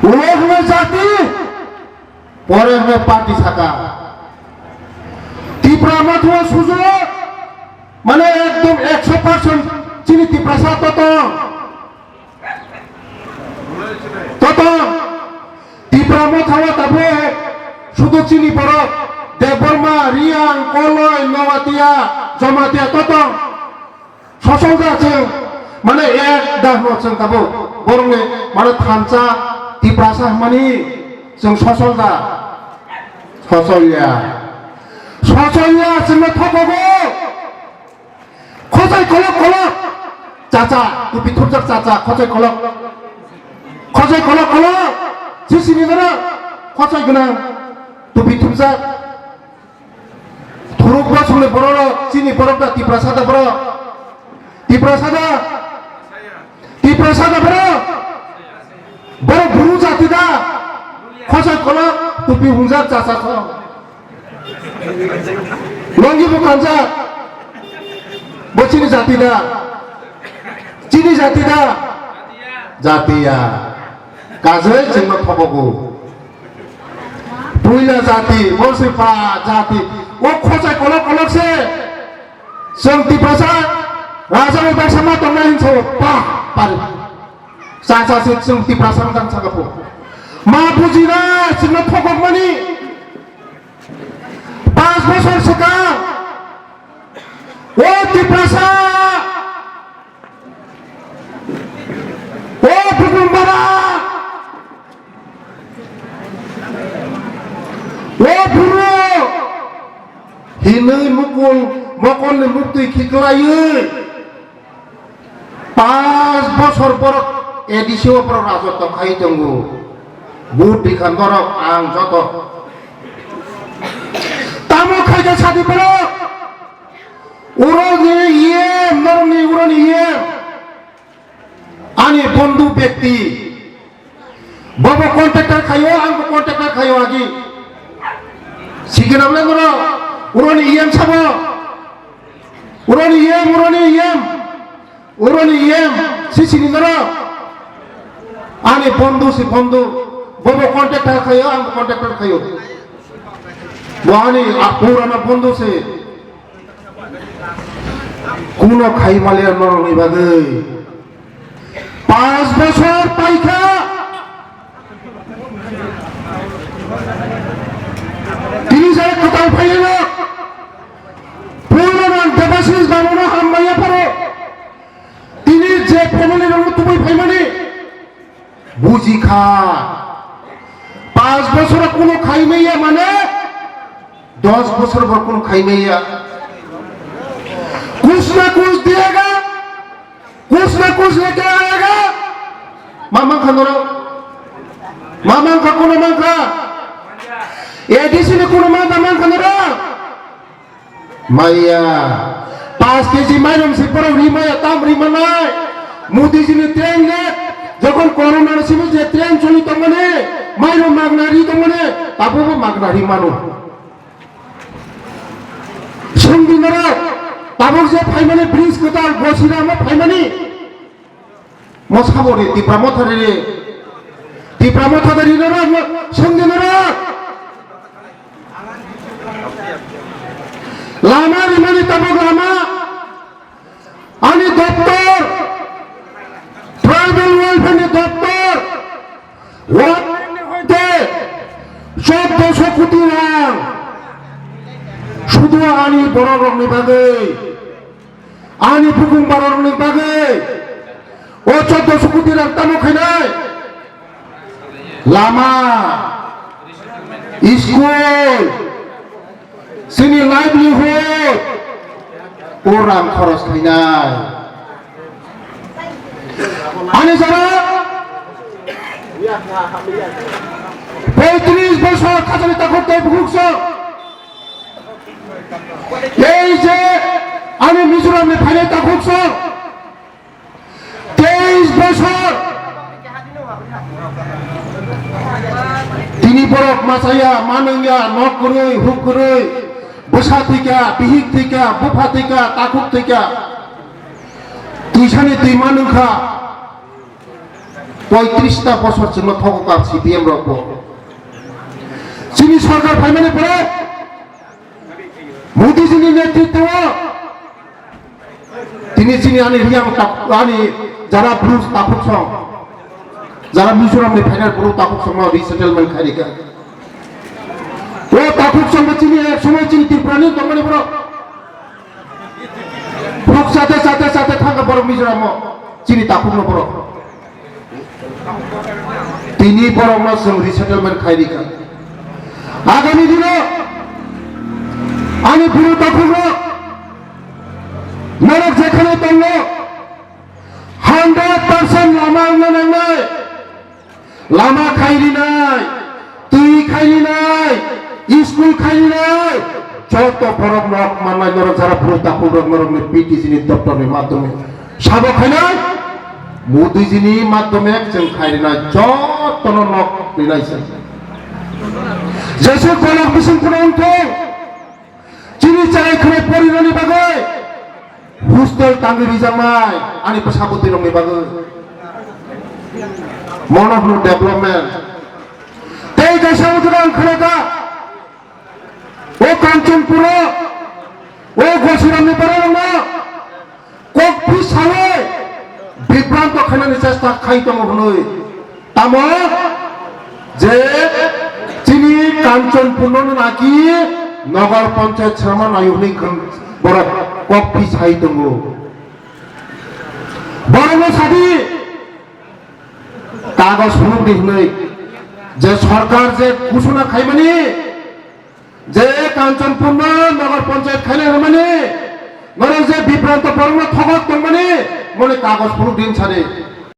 উলহ জাতি পরে হবে পার্টি থাকা ত্রিপুরা মাথুয়া সুযোগ মানে একদম 100% চিনি ত্রিপ্রাসা তত ত্রিপুরা মাথাওয়া তাবে শুধু চিনি বরফ দেববর্মা রিয়াং কলয় নওয়াতিয়া জমাতিয়া তত সসলদা আছে মানে এক দাহ जों তাবো বরংনে মানে থানচা ত্রিপ্রাসা মানি जों সসলদা সসলিয়া जोंनो थगबो खजाय खलक खलक चाचा टुपि थुरजाक चाचा खजाय खलक जिसिनि दरा खजाय गोनां टुपि थुरजाक थुरुकबा संले बर' चिनि बर'दा टिप्रासादा बर' टिप्रासादा बर' गुरु जातिदा खजाय खलक टुपि हुंजाक चाचा खलक लंगि बुखानजा बचिनि जातिदा जातिया गाजै जोंनो थगबो बुइला जाति बसिफा जाति वो खजाय खलक खलकसे जों टिप्रासा राजानि बायसामा दंना हिंसो पा पारि सासासे जों टिप्रासा दानसागापो मा बुजिना जोंनो थगबमानि 5 বছর सिगां ओ टिप्रासा ओ बुगुम्बारा ओ बुरु हिनै मुकुल मकलनि मुक्ति खिखलायो 5 বছর बर एडिसिओ बर राजत्व खाइ दंगो बुट दिखान बर आं जत तामो खाइगा साथी बर उरनि इएम नरनि उरनि इएम आनि बंधु व्यक्ति बबो कन्ट्रेक्टर खायो आंबो कन्ट्रेक्टर खायो आगि सिगनामले बर उरनि इएम साबो उरनि इएम सिसिनि नर आनि बंधु सि बंधु बबो कन्ट्रेक्टर खायो आंबो कन्ट्रेक्टर खायो वानी पुराना बंधु से कुनो खाई मालिया नरनि बागै 5 বছর पाइखा তিনি যায় কোথায় ফাইল পুরানা দেবাশিস বাবুরা হামবাইয়া পড়ো তিনি যে ফ্যামিলির রঙ তুমি ফাইমানি বুঝি খা 5 বছর কোনো খাই মাইয়া মানে 10 বছর পর কোন খাই মাইয়া कुछ ना कुछ दिएगा कुछ ना कुछ लेके आएगा मामा खानोरो मामा का कोनो मांखा एडीसी ने कोनो मामा खानोरो माया 5 केजी माइरम से पर रिमाया ताम रिमानाय मोदी जी ने ट्रेन ने যখন করোনার সময় যে ট্রেন চলিত মানে মাইরম মাগনারি তো মানে তাবো মাগনারি মানো संगिनरा ताबो जे फाइमाने ब्रिज गोदाल बसिरा म फाइमाने मसाबरे दिप्रामथारि नरा संगिनरा लामा रिमानि ताबो लामा आनि दप्तर ट्राइबल वेलफेयर दप्तर वाट হইতে 1400 কোটি রাং শুধু আনি বড় রংনি বাগে আনি বুকুম বড় রংনি বাগে ও 1400 কোটি রাস্তা মুখাইনাই লামা স্কুল সিনি লাইভলিহুড ও রাম খরচ খাইনাই আনি যারা 35 বছর খাজানিতা করতে ভুগছো এই যে আমি মিজোরামে ফাইনালটা খুঁজছো 23 বছর তিনি বরফ মাছাইয়া মানঙ্গা নকরই হুকরই বসা থেকে বিহিক থেকে বুফা থেকে তাকুক থেকে তুই সানি তুই মানুখা 35টা বছর জন্য ঠকা সিপিএম রক চিনি সরকার ফাইমানে পরে মোদীজির নেতৃত্ব তিনি চিনি আনি রিয়াম আনি যারা ব্লুজ তাপুক সং যারা মিজোরামনি ফাইনাল পুরো তাপুক সং রিসেটেলমেন্ট খারিকা ও তাপুক সং চিনি এক সময় চিনি ত্রিপুরানি তমানি বড় পুরুষ সাথে সাথে সাথে থাকা বড় মিজোরাম চিনি তাপুক ন বড় তিনি বড় মাসং রিসেটেলমেন্ট খারিকা আগামী দিনে আমি পুরো তাপুক নরক যেখানে দল 100% লামা উন্নয়ন নাই লামা খাইলি নাই তুই খাইলি নাই স্কুল খাইলি নাই যত বড় নরক মানলাই নরক যারা পুরো তাপুক নরক পিটিসির দপ্তরের মাধ্যমে সাব খাই নাই মোদীজিনি মাধ্যমে जों খাইলি নাই যত নরক লিনাইছে যেসব কলক মিশন কোনন্ত চিনি চাই খনে পরিণনি বাগৈ Hostel tanggi rizamai, ani pesabut di rumah bagus. Monoflu development. Tega samudran kereta, o Kanchanpura, o Gosiram ni parana, kok pisale, bipranto khana ni chesta khai tomo bnoi. Tamo, je chini Kanchanpura naki, Nagar Panchayat Chairman ayuhni khan বড় copy সাহিত্য বড় সাথী কাগজ ফুলুক দেখলে যে সরকার যে ঘোষণা খাইমানি যে কাঞ্চনপূর্ণ নগর পঞ্চায়েত খাইলে মানে যে বিভ্রান্ত বড় ঠগক মানে মনে কাগজ ফুলুক দিন ছাড়ে